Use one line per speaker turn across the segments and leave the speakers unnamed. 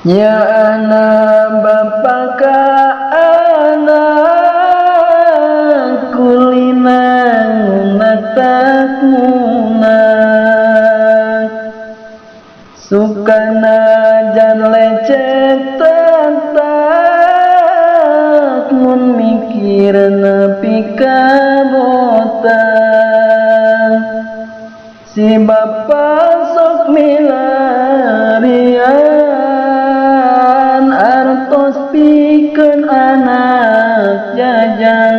Ya anak bapa ka anak kulina ngunatak ngunak sukana jan lecet tatak mun mikir nepi ka botak si bapa sok milarian artos pikeun anak jajan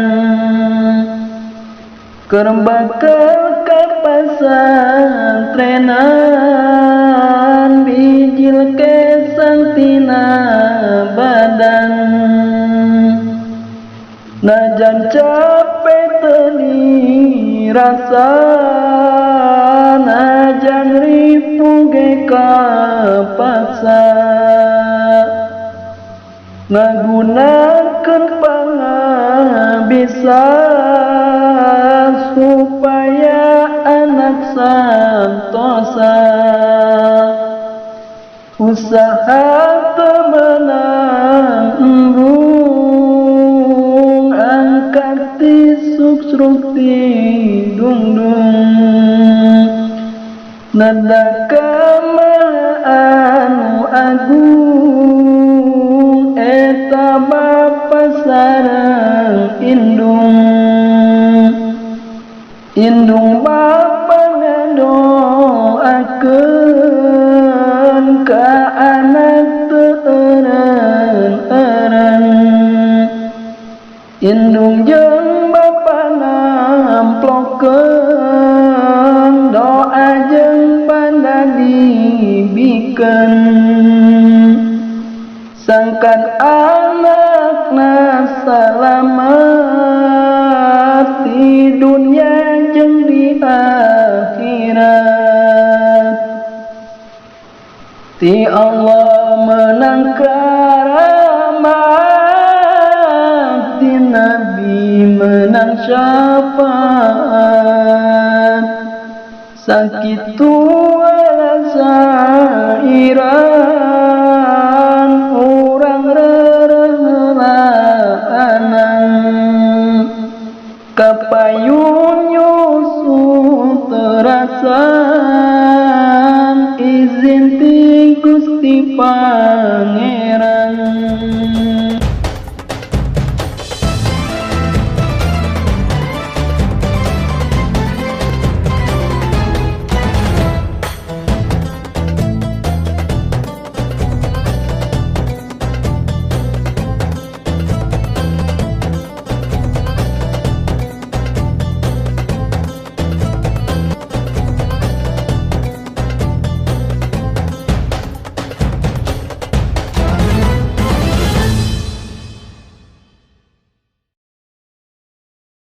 keur bakal ka pasantrenan bijil kesang tina badan najan capek teu dirasa najan ripu ge kapaksa ngagunakeun pangabisa supaya anak santosa usaha teu meunang embung angkat tisuk srukti dungdung nadaka anu agung eta bapa sareng indung bapa ngadoakeun ka anak teu eureun-eureun indung jeung bapa namplokeun doa jeung panda dibikeun sangkan anakna salamet di dunia jeung di akhirat ti Allah menang karamat ti Nabi menang syafaat sakitu alasairan urang rerelaanan kapayun nyusul terasan izin ti Gusti Pangeran